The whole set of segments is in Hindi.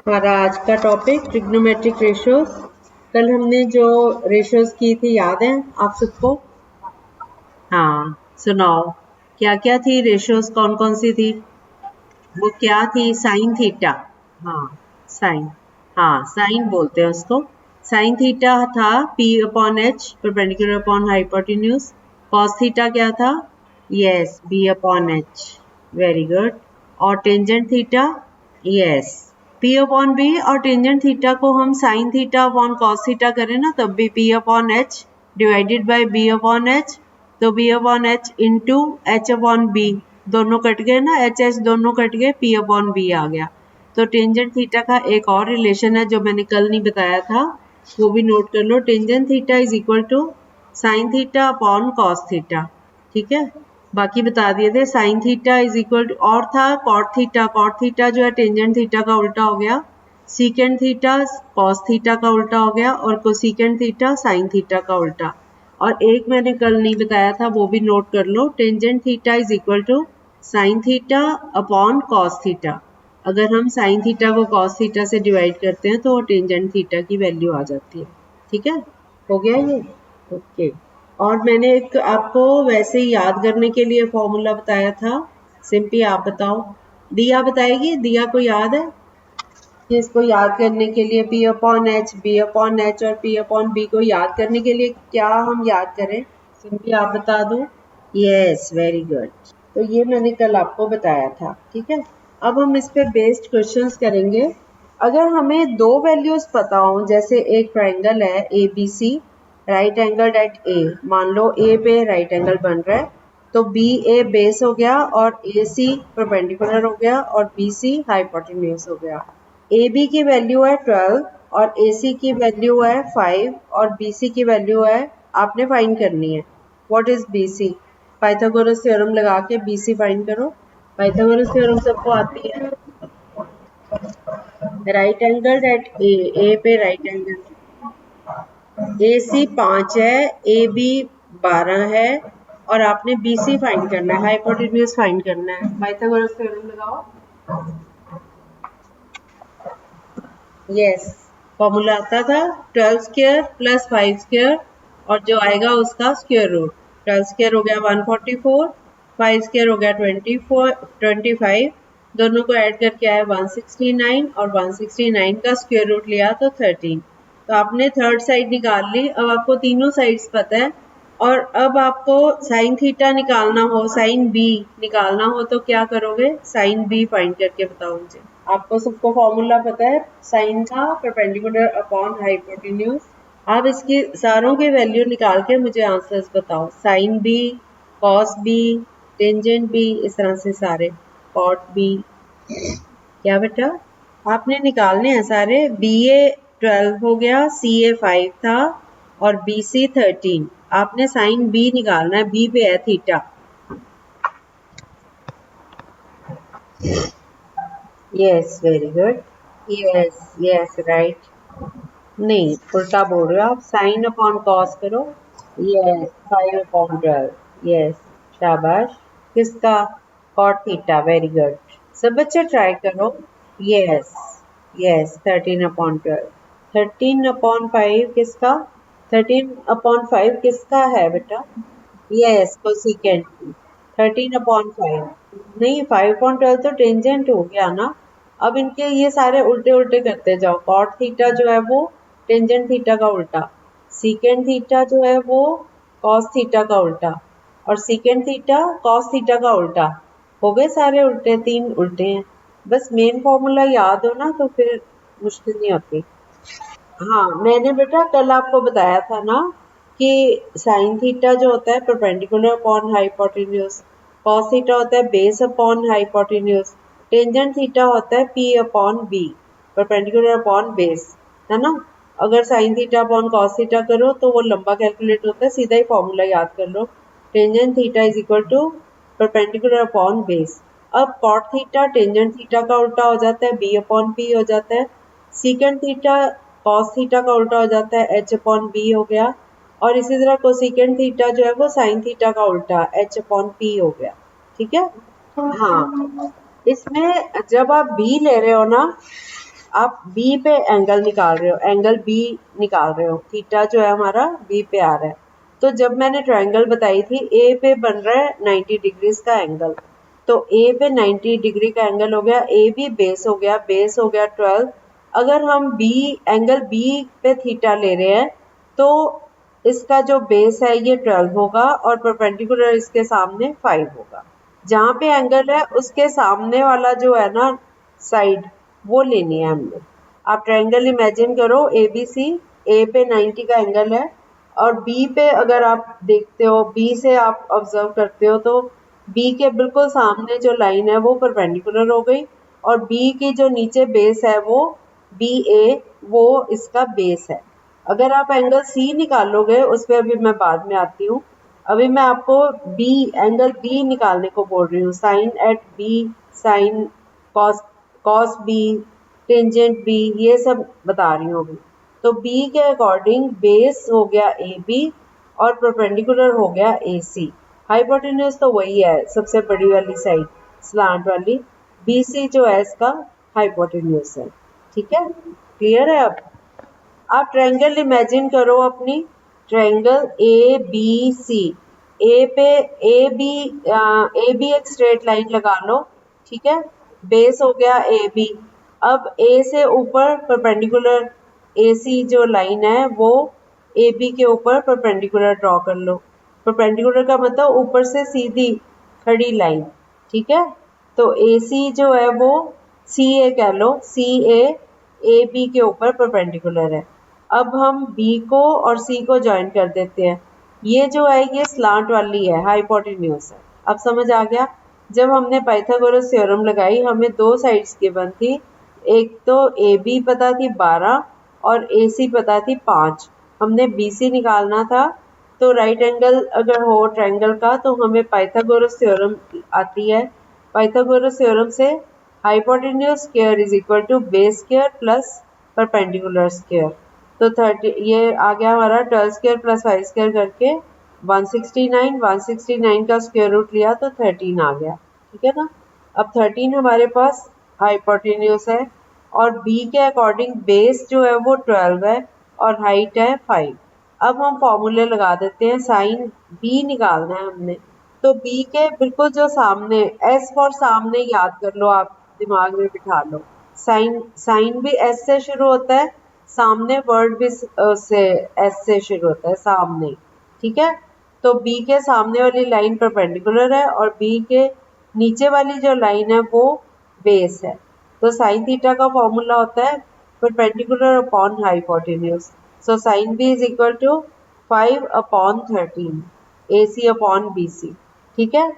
हमारा आज का टॉपिक ट्रिग्नोमेट्रिक रेशियोज। कल हमने जो रेशियोज की थी याद है आप सबको? हाँ, सुनाओ क्या क्या थी रेशियोज, कौन कौन सी थी? वो क्या थी? Sine theta. हाँ, साइन। हाँ, साइन बोलते हैं उसको। साइन थीटा था P upon H perpendicular upon hypotenuse. Cos theta क्या था? Yes, B upon H। Very good. और tangent theta? Yes, P upon B। और टेंजेंट थीटा को हम sine theta upon cos theta करें ना तब भी P upon H divided by B upon H। तो B upon H into H upon B, दोनों कट गए ना, H दोनों कट गए, P अपॉन B आ गया। तो टेंजेंट थीटा का एक और रिलेशन है जो मैंने कल नहीं बताया था, वो भी नोट कर लो। Tangent theta is equal to sine theta upon cos theta. ठीक है, बाकी बता दिए थे। Sine theta is equal to, और था कॉट थीटा। कॉट थीटा जो है टेंजेंट थीटा का उल्टा हो गया। सीकेंट थीटा कॉस थीटा का उल्टा हो गया, और कोसीकेंट थीटा साइन थीटा का उल्टा। और एक मैंने कल नहीं बताया था, वो भी नोट कर लो। Tangent theta is equal to sine theta upon cos theta. अगर हम साइन थीटा को कॉस थीटा से डिवाइड करते हैं तो टेंजेंट थीटा की वैल्यू आ जाती है। ठीक है, हो गया ये? ओके। और मैंने एक आपको वैसे ही याद करने के लिए फॉर्मूला बताया था। सिंपली आप बताओ, दिया बताएगी? दिया को याद है कि इसको याद करने के लिए P upon H, B upon H और P अपॉन B को याद करने के लिए क्या हम याद करें? सिंपली आप बता दो। Yes, very good. तो ये मैंने कल आपको बताया था। ठीक है, अब हम इस पे बेस्ड क्वेश्चंस करेंगे। अगर हमें दो वैल्यूज पता हो, जैसे एक ट्राइंगल है ABC, right angle at A, मान लो A पे राइट एंगल बन रहा है, तो BA बेस हो गया और AC परपेंडिकुलर हो गया और BC हाइपोटेन्यूज हो गया। AB की वैल्यू है 12 और AC की वैल्यू है 5 और BC की वैल्यू है, आपने फाइंड करनी है। What is BC? Pythagoras theorem लगा के BC फाइंड करो। पाइथागोरस थ्योरम सबको आती है। राइट एंगल एट A पे राइट एंगल, AC 5 है, AB 12 है और आपने BC फाइंड करना है, हाइपोटेन्यूज फाइंड करना है। पाइथागोरस थ्योरम लगाओ। यस, फॉर्मूला आता था 12 स्क्वायर प्लस 5 स्क्वायर और जो आएगा उसका स्क्वायर रूट। 12 स्क्वायर हो गया 144, 5 स्क्वायर हो गया 25, दोनों को ऐड करके आया 169 और 169 का स्क्वायर रूट लिया तो 13। तो आपने थर्ड साइड निकाल ली। अब आपको तीनों साइड्स पता है। और अब आपको साइन थीटा निकालना हो, साइन बी निकालना हो तो क्या करोगे? साइन बी फाइंड करके बताओ मुझे। आपको सबको फॉर्मूला पता है साइन का, परपेंडिकुलर अपॉन हाइपोटेन्यूज। आप इसकी सारों के वैल्यू निकाल के मुझे आंसर्स बताओ। Sine B, cos B, tangent B, इस तरह से सारे, कॉट बी। क्या बेटा? आपने निकालने हैं सारे। BA 12 हो गया, CA 5 था और BC 13। आपने साइन बी निकालना है, बी पे है theta. Yes, very good. Yes yes, right. नहीं, उल्टा बोल रहे हो आप। साइन अपॉन कॉस करो। Yes, 5 upon 12। यस, शाबाश। किसका? Cot theta. Very good. सब बच्चे ट्राई करो। Yes yes, 13 upon 12। 13 अपॉन 5 किसका? 13 अपॉन 5 किसका है बेटा? Yes, cosecant. 13 अपॉन 5 नहीं, 5 अपॉन 12 तो टेंजेंट हो गया ना। अब इनके ये सारे उल्टे उल्टे करते जाओ। कॉट थीटा जो है वो टेंजेंट थीटा का उल्टा, सीकेंट थीटा जो है वो कॉस थीटा का उल्टा, और सीकेंट थीटा कॉस थीटा का उल्टा। हो गए सारे उल्टे, 3 उल्टे हैं। बस मेन फॉर्मूला याद हो ना तो फिर मुश्किल नहीं होती। हाँ, मैंने बेटा कल आपको बताया था ना कि साइन थीटा जो होता है perpendicular upon hypotenuse, cos theta होता है base upon hypotenuse, tangent theta होता है P upon B, perpendicular upon base, है ना। अगर sign theta upon cos theta करो तो वो लंबा कैलकुलेट होता है, सीधा ही फॉर्मूला याद कर लो। Tangent theta is equal to perpendicular upon base. अब कॉट थीटा टेंजेंट थीटा का उल्टा हो जाता है, B अपॉन P हो जाता है। सीकेंट थीटा कॉस थीटा का उल्टा हो जाता है, H अपॉन बी हो गया। और इसी तरह कोसिकेंट थीटा जो है वो साइन थीटा का उल्टा, H अपॉन पी हो गया। ठीक है। हाँ, इसमें जब आप B ले रहे हो ना, आप बी पे एंगल निकाल रहे हो, एंगल बी निकाल रहे हो, थीटा जो है हमारा बी पे आ रहा है। तो जब मैंने ट्रायंगल बताई थी ए पे बन रहा है 90 डिग्रीज का एंगल, तो ए पे 90 डिग्री का एंगल हो गया, ए भी बेस हो गया, बेस हो गया 12। अगर हम बी एंगल बी पे थीटा ले रहे हैं तो इसका जो बेस है ये 12 होगा और परपेंडिकुलर इसके सामने 5 होगा। जहाँ पे एंगल है उसके सामने वाला जो है ना साइड, वो लेनी है हमने। आप ट्रायंगल इमेजिन करो ए बी सी, ए पे 90 का एंगल है और बी पे अगर आप देखते हो, बी से आप ऑब्जर्व करते हो तो बी के बिल्कुल सामने जो लाइन है वो परपेंडिकुलर हो गई और बी की जो नीचे बेस है वो बी ए, वो इसका बेस है। अगर आप एंगल सी निकालोगे, उस पर अभी मैं बाद में आती हूँ, अभी मैं आपको बी एंगल बी निकालने को बोल रही हूँ। Sine at B, sine cos, cos B, tangent B, ये सब बता रही हूँ अभी। तो बी के अकॉर्डिंग बेस हो गया ए बी और परपेंडिकुलर हो गया ए सी। हाइपोटेन्यूज तो वही है, सबसे बड़ी वाली साइड स्लांट वाली, बी सी जो है इसका हाइपोटेन्यूज है। ठीक है, क्लियर है अब? आप ट्रायंगल इमेजिन करो अपनी, ट्रायंगल ए बी सी, ए पे ए बी एक स्ट्रेट लाइन लगा लो, ठीक है, बेस हो गया ए बी। अब ए से ऊपर परपेंडिकुलर ए सी जो लाइन है वो ए बी के ऊपर परपेंडिकुलर ड्रॉ कर लो। परपेंडिकुलर का मतलब ऊपर से सीधी खड़ी लाइन, ठीक है। तो ए सी जो है वो सी ए कह लो, सी ए बी के ऊपर परपेंडिकुलर है। अब हम बी को और सी को ज्वाइन कर देते हैं। ये जो है ये स्लांट वाली है, हाइपोटेन्यूज है। अब समझ आ गया? जब हमने पाइथागोरस थ्योरम लगाई, हमें दो साइड्स गिवन थी, एक तो ए बी पता थी 12 और ए सी पता थी 5। हमने बी सी निकालना था, तो राइट एंगल अगर हो ट्रायंगल का तो हमें पाइथागोरस थ्योरम आती है। पाइथागोरस थ्योरम से hypotenuse square is equal to base square plus perpendicular square. तो 30 ये आ गया हमारा 12 स्क्वायर प्लस 5 स्क्वायर करके 169, 169 का स्क्वायर रूट लिया तो 13 आ गया, ठीक है ना। अब 13 हमारे पास हाइपोटेन्यूज है और बी के अकॉर्डिंग बेस जो है वो 12 है और हाइट है 5। अब हम फॉर्मूले लगा देते हैं, साइन बी निकालना है हमने। तो बी के बिल्कुल जो सामने, एस फॉर सामने याद कर लो, आप दिमाग में बिठा लो। साइन साइन भी एस से शुरू होता है, सामने वर्ड भी से एस से शुरू होता है, सामने, ठीक है। तो बी के सामने वाली लाइन परपेंडिकुलर है और बी के नीचे वाली जो लाइन है वो बेस है। तो साइन थीटा का फॉर्मूला होता है perpendicular upon hypotenuse. So sine B is equal to 5 upon 13 A C upon B C, ठीक है।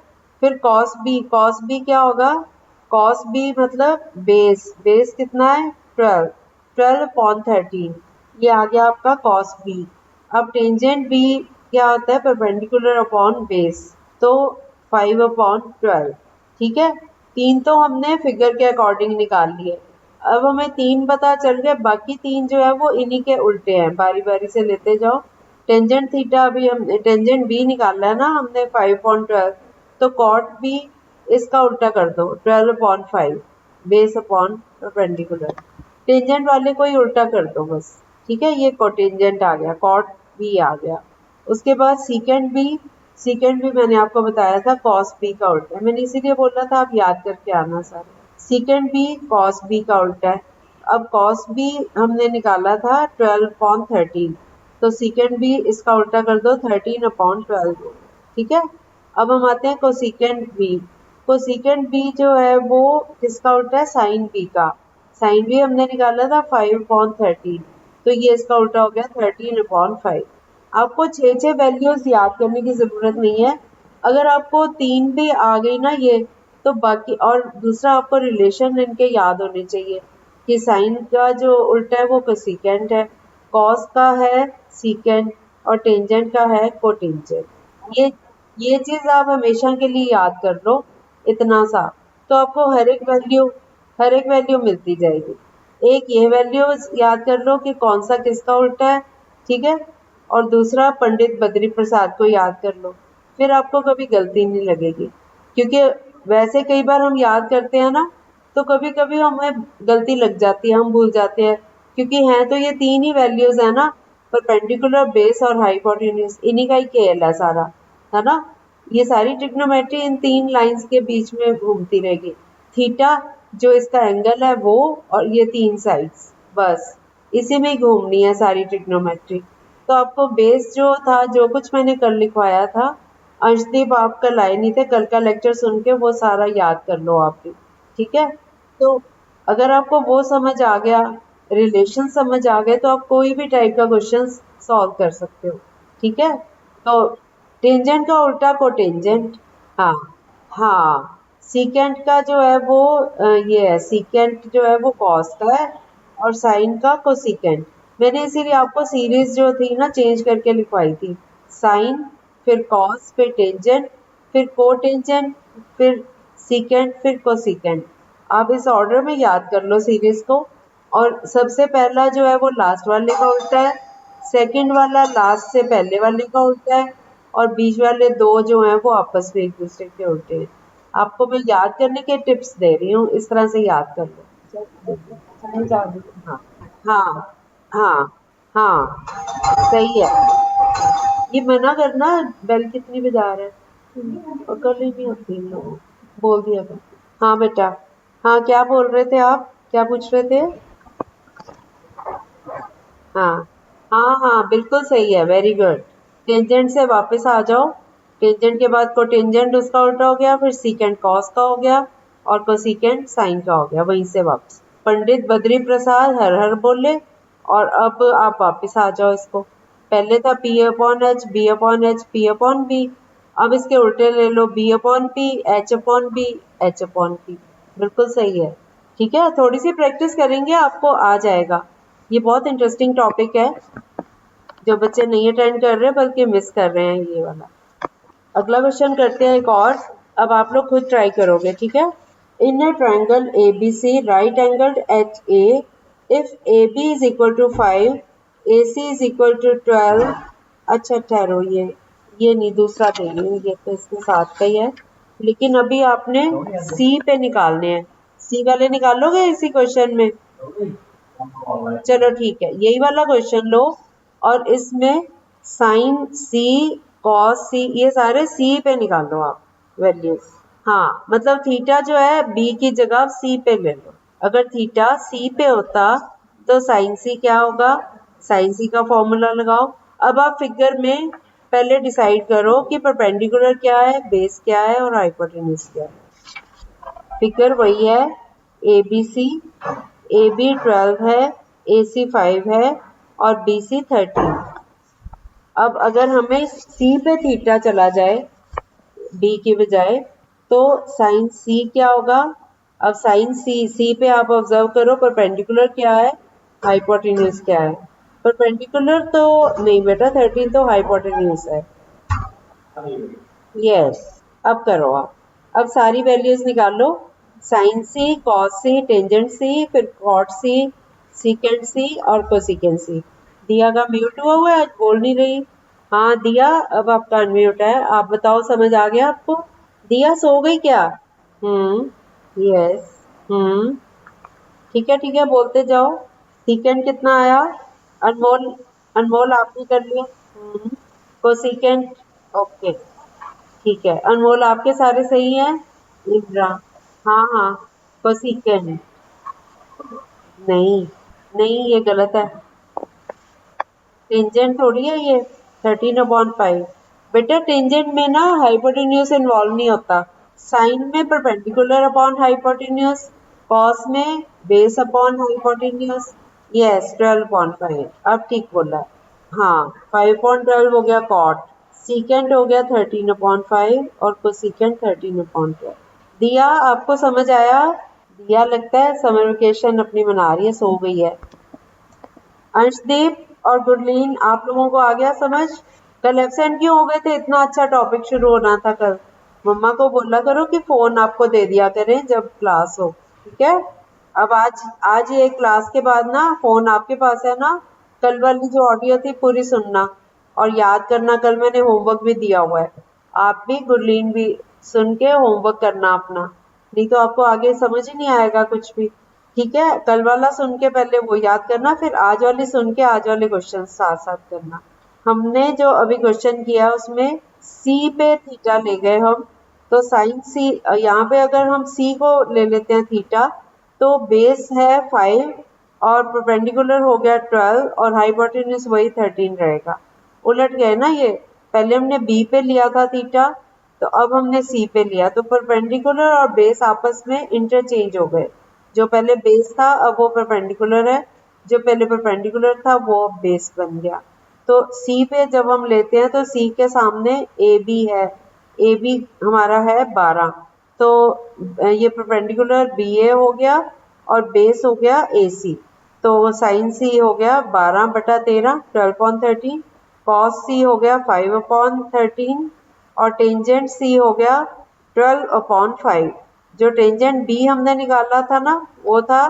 फिर कॉस बी, कॉस बी क्या होगा? कॉस बी मतलब बेस, बेस कितना है 12, 12 अपॉन 13, ये आ गया आपका कॉस बी। अब टेंजेंट बी क्या होता है? परपेंडिकुलर अपॉन बेस, तो 5 अपॉन 12, ठीक है। तीन तो हमने फिगर के अकॉर्डिंग निकाल लिए। अब हमें 3 पता चल गए, बाकी 3 जो है वो इन्हीं के उल्टे हैं, बारी बारी से लेते जाओ। टेंजेंट थीटा अभी हमने, टेंजेंट बी निकाला है ना हमने 5 अपॉन 12, तो कॉट बी इसका उल्टा कर दो, 12 upon 5 base upon perpendicular. Tangent वाले को ही उल्टा कर दो बस, ठीक है। ये कोटेंजेंट आ गया, कॉट बी आ गया। उसके बाद सीकेंड बी, सीकेंड बी मैंने आपको बताया था कॉस बी का उल्टा है, मैंने इसीलिए बोला था आप याद करके आना sir. Secant B cos B का उल्टा है। अब कॉस बी हमने निकाला था 12 अपॉन 13, तो सीकेंड बी इसका उल्टा कर दो 13 अपॉन 12, ठीक है। अब हम आते हैं कोसिकेंड बी। कोसिकेंड बी जो है वो किसका उल्टा है? साइन बी का। साइन बी हमने निकाला था 5 अपॉन 13, तो ये इसका उल्टा हो गया 13 अपॉन 5। आपको 6 वैल्यूज याद करने की जरूरत नहीं है। अगर आपको 3 भी आ गई ना ये, तो बाकी, और दूसरा आपको रिलेशन इनके याद होने चाहिए कि साइन का जो उल्टा है वो कोसिकेंट है, कॉस का है सीकेंट और टेंजेंट का है कोटेंजेंट। ये चीज आप हमेशा के लिए याद कर लो, इतना सा, तो आपको हर एक वैल्यू मिलती जाएगी। एक ये वैल्यू याद कर लो कि कौन सा किसका उल्टा है, ठीक है। और दूसरा पंडित बद्री प्रसाद को याद कर लो, फिर आपको कभी गलती नहीं लगेगी। क्योंकि वैसे कई बार हम याद करते हैं ना, तो कभी कभी हमें गलती लग जाती है, हम भूल जाते हैं, क्योंकि हैं तो ये तीन ही वैल्यूज है ना, परपेंडिकुलर, बेस और हाइपोटेन्यूज, इन्हीं का ही खेल है सारा, है ना। ये सारी ट्रिग्नोमेट्री इन तीन लाइंस के बीच में घूमती रहेगी। थीटा जो इसका एंगल है वो, और ये तीन साइड्स, बस इसी में ही घूमनी है सारी ट्रिग्नोमेट्री। तो आपको बेस जो था, जो कुछ मैंने कल लिखवाया था, अंशदीप आप कल आए नहीं थे, कल का लेक्चर सुन के वो सारा याद कर लो आप भी, ठीक है। तो अगर आपको वो समझ आ गया, रिलेशन समझ आ गए, तो आप कोई भी टाइप का क्वेश्चन सॉल्व कर सकते हो, ठीक है। तो टेंजेंट का उल्टा कोटेंजेंट, हाँ हाँ, सीकेंट का जो है वो ये है, सीकेंट जो है वो कॉस का है, और साइन का कोसिकेंट। मैंने इसीलिए आपको सीरीज जो थी ना चेंज करके लिखवाई थी, साइन, फिर कॉस, फिर टेंजेंट, फिर कोटेंजेंट, फिर सीकेंट, फिर कोसिकेंट। आप इस ऑर्डर में याद कर लो सीरीज को। और सबसे पहला जो है वो लास्ट वाले का उल्टा है, सेकंड वाला लास्ट से पहले वाले का उल्टा है, और बीच वाले दो जो हैं वो आपस में एक दूसरे के उल्टे हैं। आपको मैं याद करने के टिप्स दे रही हूँ, इस तरह से याद कर लो। हाँ हाँ हाँ हाँ, सही है। ये मना करना, बेल कितनी बजा रहा है, अकल ही नहीं होती इन लोगों को। बोल दिया था। हाँ बेटा, हाँ क्या बोल रहे थे आप, क्या पूछ रहे थे? हाँ हाँ हाँ, बिल्कुल सही है, वेरी गुड। टेंजेंट से वापस आ जाओ। टेंजेंट के बाद कोटेंजेंट उसका उल्टा हो गया, फिर सीकेंट कॉस का हो गया, और कोसिकेंट साइन का हो गया, वहीं से वापस। पंडित बद्री प्रसाद हर हर बोले, और अब आप वापस आ जाओ इसको। पहले था P upon H, B upon H, P upon B. अब इसके उल्टे ले लो, B upon P, H upon B, H upon P. बिल्कुल सही है, ठीक है। थोड़ी सी प्रैक्टिस करेंगे आपको आ जाएगा। ये बहुत इंटरेस्टिंग टॉपिक है, जो बच्चे नहीं अटेंड कर रहे बल्कि मिस कर रहे हैं ये वाला। अगला क्वेश्चन करते हैं एक और, अब आप लोग खुद ट्राई करोगे, ठीक है। In a triangle ABC, right angled HA, if AB is equal to 5, AC is equal to 12। अच्छा ठहरो, ये नहीं, दूसरा दे रही हूँ, ये तो इसके साथ का ही है, लेकिन अभी आपने C पे निकालने हैं। C वाले निकालोगे इसी क्वेश्चन में? चलो ठीक है, यही वाला क्वेश्चन लो, और इसमें साइन C, कॉस C, ये सारे C पे निकालो आप वैल्यूज। हाँ, मतलब थीटा जो है B की जगह आप C पे ले लो। अगर थीटा C पे होता तो साइन C क्या होगा, साइन C का फॉर्मूला लगाओ। अब आप फिगर में पहले डिसाइड करो कि परपेंडिकुलर क्या है, बेस क्या है, और हाइपोटेन्यूज क्या है। फिगर वही है, ABC, AB 12 है, AC 5 है, और BC 13। अब अगर हमें C पे थीटा चला जाए B की बजाय, तो साइन C क्या होगा? अब साइन C पे आप ऑब्जर्व करो, परपेंडिकुलर क्या है, हाइपोटेन्यूज क्या है। परपेंडिकुलर तो नहीं बेटा, 13 तो हाइपोटेन्यूज है। यस, अब करो आप, अब सारी वैल्यूज निकालो, sine C, cos C, tangent C, फिर कॉट C, सीकेंट C और कोसिकेंट C। दिया का म्यूट हुआ है, आज बोल नहीं रही। हाँ दिया, अब आपका अनम्यूट है, आप बताओ समझ आ गया आपको? दिया सो गई क्या? यस, ठीक है बोलते जाओ। सीकेंट कितना आया? अनमोल, अनमोल आपने कर लिया। कोसिकेंट, ओके, ठीक है। अनमोल आपके सारे सही हैं। इब्रा, हाँ हाँ, कोसिकेंट, नहीं नहीं, ये गलत है, टेंजेंट थोड़ी है ये, 13/5। बेटा टेंजेंट में ना हाइपोटेन्यूज इन्वॉल्व नहीं होता, साइन में परपेंडिकुलर अपॉन हाइपोटेन्यूज, कॉस में बेस अपॉन हाइपोटेन्यूज। यस, 12/5, अब ठीक बोला। हाँ, 5/12 हो गया कॉट, सीकेंट हो गया 13/5, और कोसिकेंट 13/12। दिया आपको समझ आया? दिया लगता है समर वेकेशन अपनी मना रही है, सो गई है। अंशदीप और गुरलीन, आप लोगों को आ गया समझ? कल एब्सेंट क्यों हो गए थे? इतना अच्छा टॉपिक शुरू होना था कल। मम्मा को बोला करो कि फोन आपको दे दिया करें जब क्लास हो, ठीक है। अब आज ये क्लास के बाद ना फोन आपके पास है ना, कल वाली जो ऑडियो थी पूरी सुनना, और याद करना, कल मैंने होमवर्क भी दिया हुआ है, आप भी गुरलीन भी सुन के होमवर्क करना अपना। नहीं तो आपको आगे समझ ही नहीं आएगा कुछ भी। ठीक है, कल वाला सुन के पहले वो याद करना, फिर आज वाली सुन के आज वाले क्वेश्चन साथ साथ करना। हमने जो अभी क्वेश्चन किया उसमें सी पे थीटा ले गए हम, तो साइन सी, यहाँ पे अगर हम सी को ले लेते हैं थीटा, तो बेस है 5 और परपेंडिकुलर हो गया 12 और हाइपोटेन्यूज वही 13 रहेगा। उलट गए ना ये, पहले हमने बी पे लिया था थीटा, तो अब हमने सी पे लिया, तो परपेंडिकुलर और बेस आपस में इंटरचेंज हो गए। जो पहले बेस था अब वो परपेंडिकुलर है, जो पहले परपेंडिकुलर था वो अब बेस बन गया। तो सी पे जब हम लेते हैं तो सी के सामने ए बी है, ए बी हमारा है 12, तो ये परपेंडिकुलर बी ए हो गया और बेस हो गया ए सी, तो साइन सी हो गया 12/13 12/13, कॉस सी हो गया 5/13 और टेंजेंट सी हो गया 12/5। जो टेंजेंट बी हमने निकाला था ना वो था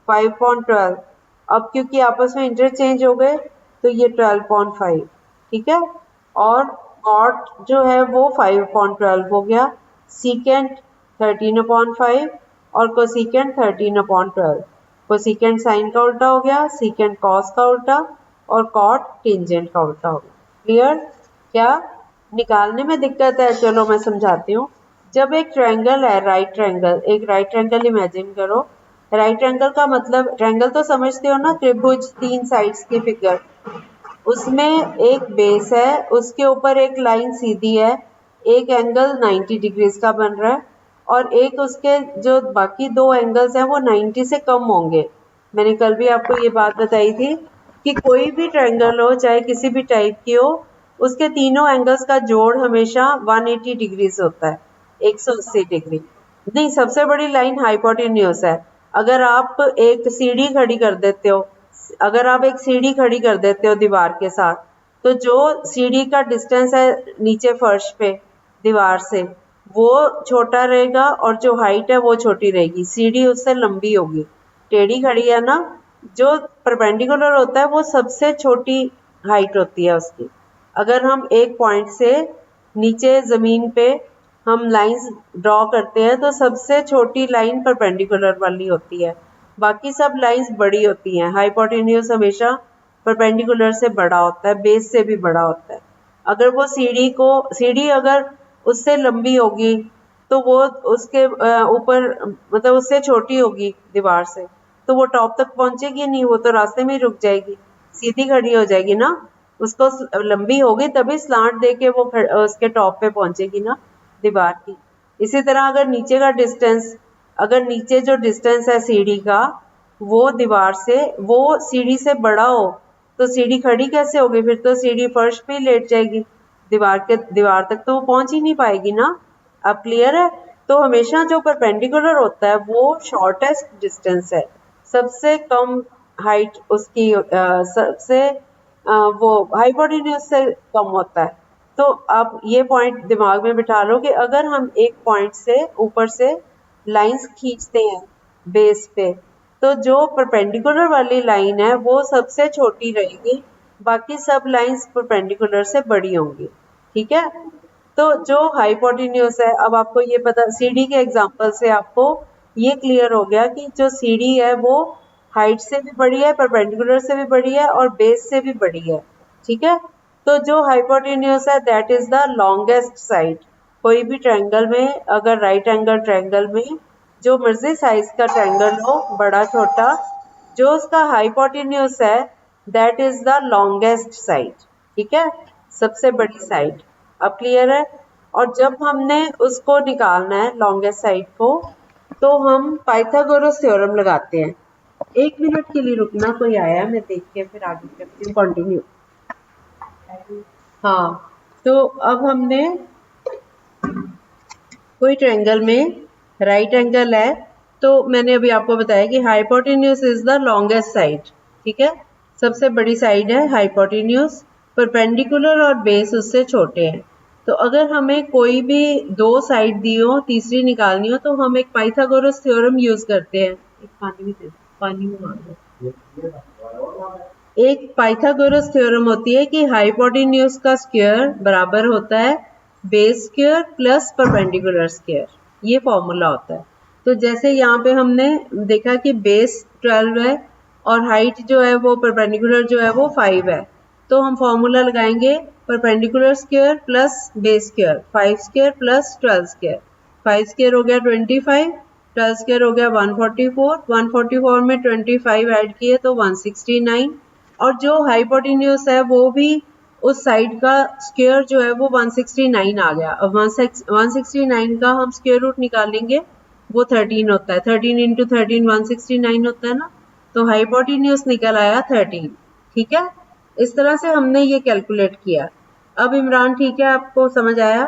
5/12, अब क्योंकि आपस में इंटरचेंज हो गए तो ये 12/5। ठीक है, और कॉट जो है वो 5/12 हो गया, सीकेंट 13/5 और कोसिकेंट 13/12। कोसिकेंट साइन का उल्टा हो गया, सीकेंट कॉस का उल्टा और कॉट टेंजेंट का उल्टा हो गया। क्लियर? क्या निकालने में दिक्कत है? चलो मैं समझाती हूँ। जब एक ट्रायंगल है, राइट ट्रायंगल, एक राइट ट्रायंगल इमेजिन करो। राइट ट्रायंगल का मतलब, ट्रायंगल तो समझते हो ना, त्रिभुज 3 साइड्स की फिगर, उसमें एक बेस है, उसके ऊपर एक लाइन सीधी है, एक एंगल 90 डिग्रीज का बन रहा है और एक उसके जो बाकी 2 एंगल्स हैं वो 90 से कम होंगे। मैंने कल भी आपको ये बात बताई थी कि कोई भी ट्रायंगल हो चाहे किसी भी टाइप की हो, उसके तीनों एंगल्स का जोड़ हमेशा 180 डिग्रीज होता है, 180 डिग्री। नहीं, सबसे बड़ी लाइन हाइपोटेन्यूज है। अगर आप एक सीढ़ी खड़ी कर देते हो, अगर आप एक सीढ़ी खड़ी कर देते हो दीवार के साथ, तो जो सीढ़ी का डिस्टेंस है नीचे फर्श पे दीवार से वो छोटा रहेगा और जो हाइट है वो छोटी रहेगी, सीढ़ी उससे लंबी होगी। टेढ़ी खड़ी है ना, जो परपेंडिकुलर होता है वो सबसे छोटी हाइट होती है उसकी। अगर हम एक पॉइंट से नीचे जमीन पे हम लाइंस ड्रॉ करते हैं तो सबसे छोटी लाइन परपेंडिकुलर वाली होती है, बाकी सब लाइंस बड़ी होती हैं। हाइपोटेन्यूज हमेशा परपेंडिकुलर से बड़ा होता है, बेस से भी बड़ा होता है। अगर वो सीढ़ी अगर उससे लंबी होगी तो वो उसके ऊपर मतलब उससे छोटी होगी दीवार से, तो वो टॉप तक पहुंचेगी नहीं, वो तो रास्ते में ही रुक जाएगी, सीधी खड़ी हो जाएगी ना। उसको लंबी होगी तभी स्लांट दे के वो उसके टॉप पे पहुंचेगी ना दीवार की। इसी तरह अगर नीचे का डिस्टेंस, अगर नीचे जो डिस्टेंस है सीढ़ी का वो दीवार से, वो सीढ़ी से बड़ा हो तो सीढ़ी खड़ी कैसे होगी? फिर तो सीढ़ी फर्श पे ही लेट जाएगी, दीवार तक तो वो पहुंच ही नहीं पाएगी ना। अब क्लियर है? तो हमेशा जो परपेंडिकुलर होता है वो शॉर्टेस्ट डिस्टेंस है, सबसे कम हाइट उसकी सबसे वो हाइपोटेन्यूज से कम होता है। तो आप ये पॉइंट दिमाग में बिठा लो कि अगर हम एक पॉइंट से ऊपर से लाइंस खींचते हैं बेस पे, तो जो परपेंडिकुलर वाली लाइन है वो सबसे छोटी रहेगी, बाकी सब लाइंस परपेंडिकुलर से बड़ी होंगी। ठीक है, तो जो हाइपोटेन्यूज है, अब आपको ये पता, सीढ़ी के एग्जांपल से आपको ये क्लियर हो गया कि जो सीढ़ी है वो हाइट से भी बड़ी है, परपेंडिकुलर से भी बड़ी है और बेस से भी बड़ी है। ठीक है, तो जो हाइपोटेन्यूज है that is the longest side. कोई भी ट्रायंगल में, अगर राइट एंगल ट्रायंगल में जो मर्जी साइज का ट्रायंगल हो, बड़ा छोटा, जो उसका हाइपोटेन्यूज है that is the longest side. ठीक है, सबसे बड़ी साइड। अब क्लियर है? और जब हमने उसको निकालना है लॉन्गेस्ट साइड को, तो हम पाइथागोरस थ्योरम लगाते हैं। 1 मिनट के लिए रुकना, कोई आया, मैं देख के फिर आगे करती हूँ कंटिन्यू। हाँ, तो अब हमने कोई ट्रायंगल में राइट एंगल है, तो मैंने अभी आपको बताया कि hypotenuse is the longest side. ठीक है, सबसे बड़ी साइड है हाइपोटेन्यूज, परपेंडिकुलर और बेस उससे छोटे हैं। तो अगर हमें कोई भी 2 साइड दी हो, तीसरी निकालनी हो, तो हम एक पाइथागोरस थ्योरम यूज करते हैं। पानी में मार दो। एक पाइथागोरस थ्योरम होती है कि हाइपोटेन्यूज का स्क्वायर बराबर होता है base square plus perpendicular square, ये फॉर्मूला होता है। तो जैसे यहाँ पे हमने देखा कि बेस 12 है और हाइट जो है वो परपेंडिकुलर जो है वो 5 है, तो हम फॉर्मूला लगाएंगे perpendicular square plus base square, 5 square plus 12 square. 5 square हो गया 25, 12 स्क्वायर हो गया 144, 144 में 25 ऐड किए तो 169, और जो हाइपोटेन्यूज है वो भी उस साइड का स्क्वायर जो है वो 169 आ गया। अब 169 का हम स्क्वायर रूट निकालेंगे, वो 13 होता है, 13 इंटू 13 169 होता है ना, तो हाइपोटेन्यूज निकल आया 13। ठीक है, इस तरह से हमने ये कैलकुलेट किया। अब इमरान ठीक है, आपको समझ आया?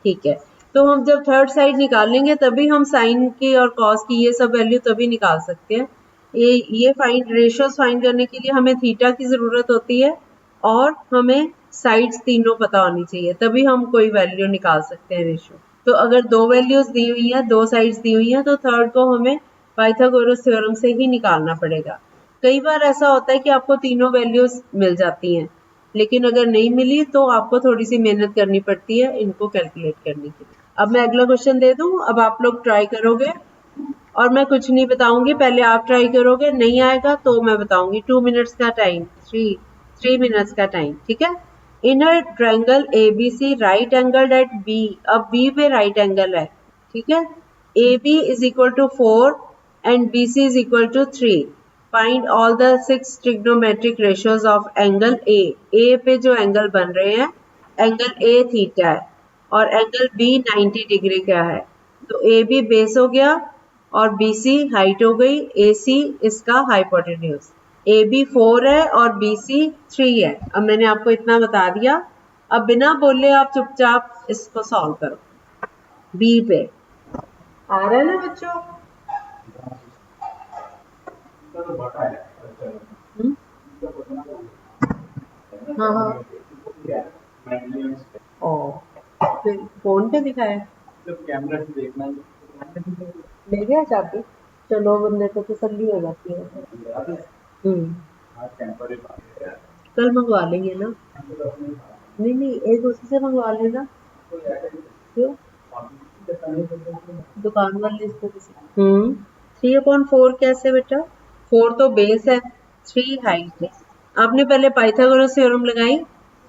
ठीक है, तो हम जब थर्ड साइड निकालेंगे तभी हम साइन की और कॉस की ये सब वैल्यू तभी निकाल सकते हैं। ये फाइंड रेशियोज फाइंड करने के लिए हमें थीटा की जरूरत होती है और हमें साइड्स तीनों पता होनी चाहिए, तभी हम कोई वैल्यू निकाल सकते हैं रेशियो। तो अगर दो वैल्यूज दी हुई है, दो साइड्स दी हुई हैं, तो थर्ड को हमें पाइथागोरस थ्योरम से ही निकालना पड़ेगा। कई बार ऐसा होता है कि आपको तीनों वैल्यूज मिल जाती हैं, लेकिन अगर नहीं मिली तो आपको थोड़ी सी मेहनत करनी पड़ती है इनको कैलकुलेट करने के लिए। अब मैं अगला क्वेश्चन दे दूं, अब आप लोग ट्राई करोगे और मैं कुछ नहीं बताऊंगी, पहले आप ट्राई करोगे, नहीं आएगा तो मैं बताऊंगी। 2 मिनट्स का टाइम, 3 मिनट्स का टाइम, ठीक है। In a triangle ABC right angle at B, अब B पे राइट एंगल है, ठीक है। AB is equal to 4 and BC is equal to 3. Find all the 6 trigonometric ratios of angle A. A पे जो एंगल बन रहे हैं, एंगल A थीटा है और एंगल B 90 डिग्री का है, तो AB बेस हो गया और BC हाइट हो गई, AC इसका हाइपोटेन्यूज। AB 4 है और BC 3 है। अब मैंने आपको इतना बता दिया, अब बिना बोले आप चुपचाप इसको सॉल्व करो। B पे आ रहा है ना बच्चों? हाँ हाँ, ओ फिर फोन पे दिखाया, कैमरा से देखना, ले गया चाबी, चलो बंदे को तसल्ली हो जाती है। कल मंगवा लेंगे ना, नहीं नहीं एक उसी से मंगवा लेना। क्यों? दुकान वाले इसको 3/4 कैसे बेटा? 4 तो बेस है, 3 हाइट है। आपने पहले पाइथागोरस थ्योरम लगाई,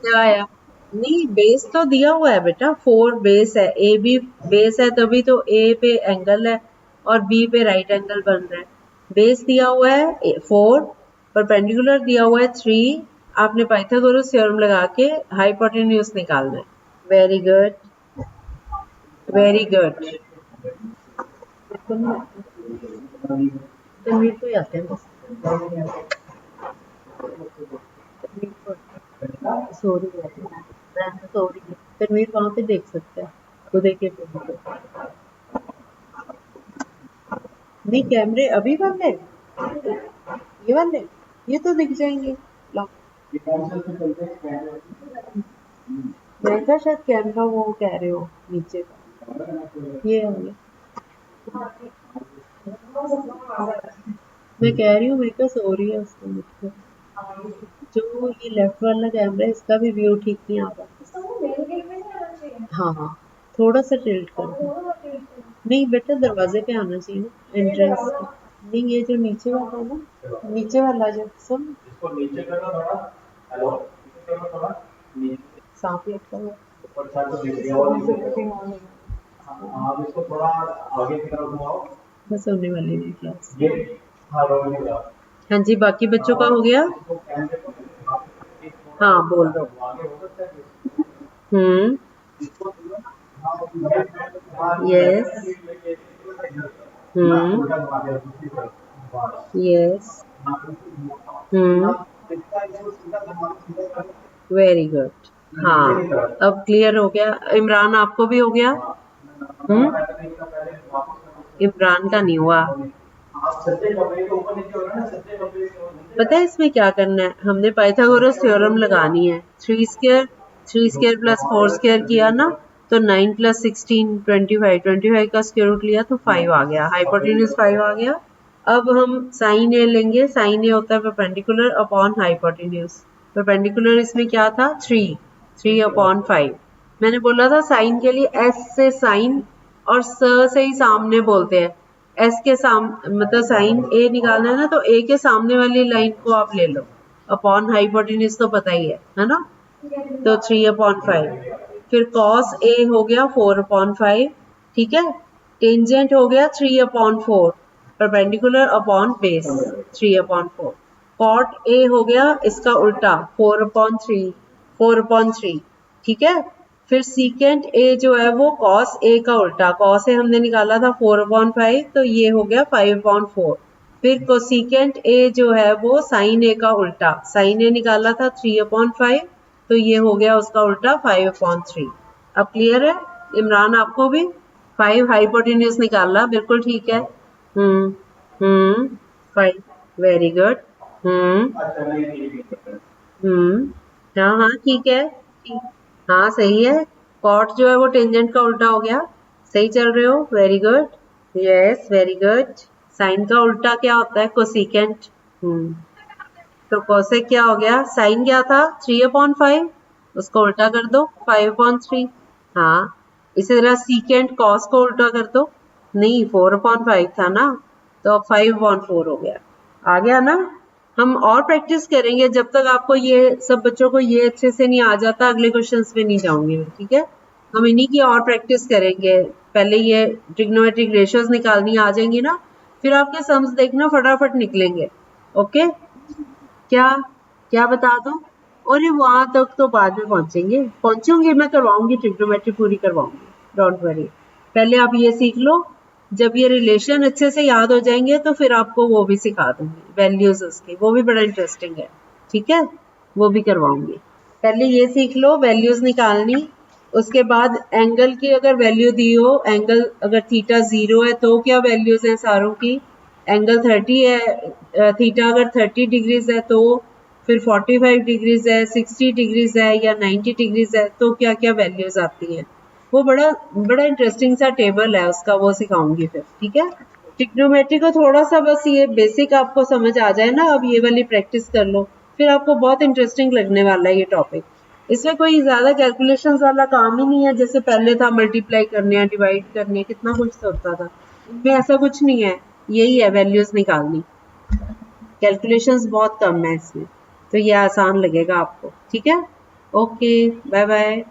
क्या आया? नहीं, बेस तो दिया हुआ है बेटा, 4 बेस है, ए बी बेस है, तभी तो ए पे एंगल है और बी पे राइट एंगल बन रहा है। बेस दिया हुआ है 4, परपेंडिकुलर दिया हुआ है 3, आपने पाइथागोरस थ्योरम लगा के हाइपोटेन्यूज निकालना है। Very good, very good. Tanveer को ही आते हैं बस, सो रही है, सो रही है। तनवीर वहाँ पे देख सकता है, वो देखे नहीं, कैमरे अभी बंद है, ये वाले, ये तो दिख जाएंगे। मैं क्या शायद कैमरा वो कह रहे हो नीचे का, ये होंगे, मैं कह रही हूँ मैं क्या सो रही है उसको मुझको। जो ये लेफ्ट वाला कैमरा है इसका भी व्यू ठीक नहीं आता। हाँ हाँ, थोड़ा सा टिल्ट कर दो। नहीं बेटा, दरवाजे पे आना चाहिए ना, एंट्रेंस पे। नहीं, ये जो नीचे वाला है ना, नीचे वाला जो सुन, इसको नीचे करो थोड़ा, हेलो करो थोड़ा, सांप लगता है आप इसको थोड़ा आगे की तरफ घुमाओ, बस होने वाली है क्लास। हाँ जी, बाकी बच्चों का हो गया? हाँ बोल दो। Yes, yes, very good. हाँ, अब क्लियर हो गया। इमरान आपको भी हो गया? इमरान का नहीं हुआ। पता है इसमें क्या करना है? हमने पाइथागोरस थ्योरम लगानी है। 3 स्क्वायर प्लस 4 स्क्वायर किया ना, तो 9 प्लस 16 25 का स्क्वायर रूट लिया तो 5 आ गया, हाइपोटेन्यूज 5 आ गया। अब हम साइन ए लेंगे, साइन ए होता है परपेंडिकुलर अपॉन हाइपोटेन्यूज। परपेंडिकुलर इसमें क्या था? 3/5। मैंने बोला था साइन के लिए एस से साइन और स से ही सामने बोलते हैं, एस के मतलब साइन ए निकालना है ना, तो ए के सामने वाली लाइन को आप ले लो, अपॉन हाइपोटेन्यूज तो पता ही है ना, तो 3/5। फिर कॉस ए हो गया 4/5, ठीक है। टेंजेंट हो गया 3/4, perpendicular upon base 3/4। Cot A हो गया इसका उल्टा 4/3, ठीक है। फिर सीकेंट ए जो है वो कॉस ए का उल्टा, कॉस ए हमने निकाला था 4/5, तो ये हो गया 5/4। फिर कोसिकेंट ए जो है वो साइन ए का उल्टा, साइन ए निकाला था 3/5, तो ये हो गया उसका उल्टा 5/3। अब क्लियर है इमरान आपको भी? 5 हाइपोटेन्यूज निकाला, बिल्कुल ठीक है। 5, वेरी गुड। हाँ हाँ ठीक है, हाँ सही है। कॉट जो है वो टेंजेंट का उल्टा हो गया, सही चल रहे हो, very good, yes very good. Sine का उल्टा क्या होता है? कोसिकेंट। तो कोसेक क्या हो गया? साइन क्या था 3/5, उसको उल्टा कर दो 5/3। हाँ, इसी तरह सीकेंट कॉस को उल्टा कर दो, नहीं 4/5 था ना, तो अब 5/4 हो गया। आ गया ना? हम और प्रैक्टिस करेंगे जब तक आपको ये सब बच्चों को ये अच्छे से नहीं आ जाता, अगले क्वेश्चंस पे नहीं जाऊंगी मैं, ठीक है। हम इन्हीं की और प्रैक्टिस करेंगे। पहले ये ट्रिग्नोमेट्रिक रेशियोज निकालनी आ जाएंगी ना, फिर आपके सम्स देखना फटाफट निकलेंगे। ओके, क्या क्या बता दूं? अरे वहां तक तो बाद में पहुंचूंगी, मैं करवाऊंगी, ट्रिग्नोमेट्री पूरी करवाऊंगी, डोंट वरी। पहले आप ये सीख लो, जब ये रिलेशन अच्छे से याद हो जाएंगे तो फिर आपको वो भी सिखा दूंगी, वैल्यूज उसकी, वो भी बड़ा इंटरेस्टिंग है, ठीक है, वो भी करवाऊंगी। पहले ये सीख लो वैल्यूज निकालनी, उसके बाद एंगल की अगर वैल्यू दी हो, एंगल अगर थीटा 0 है तो क्या वैल्यूज हैं सारों की, एंगल 30 है, थीटा अगर 30 डिग्रीज है तो फिर 45 डिग्रीज है, 60 डिग्रीज है या 90 डिग्रीज है तो क्या क्या वैल्यूज आती हैं। वो बड़ा बड़ा इंटरेस्टिंग सा टेबल है उसका, वो सिखाऊंगी फिर, ठीक है। ट्रिग्नोमेट्री को थोड़ा सा बस ये बेसिक आपको समझ आ जाए ना, अब ये वाली प्रैक्टिस कर लो, फिर आपको बहुत इंटरेस्टिंग लगने वाला है ये टॉपिक। इसमें कोई ज्यादा कैलकुलेशंस वाला काम ही नहीं है, जैसे पहले था मल्टीप्लाई करने या डिवाइड करने, कितना कुछ होता था, इसमें ऐसा कुछ नहीं है, यही है वैल्यूज निकालनी, कैलकुलेशंस बहुत कम है इसमें, तो ये आसान लगेगा आपको, ठीक है। Okay, bye bye.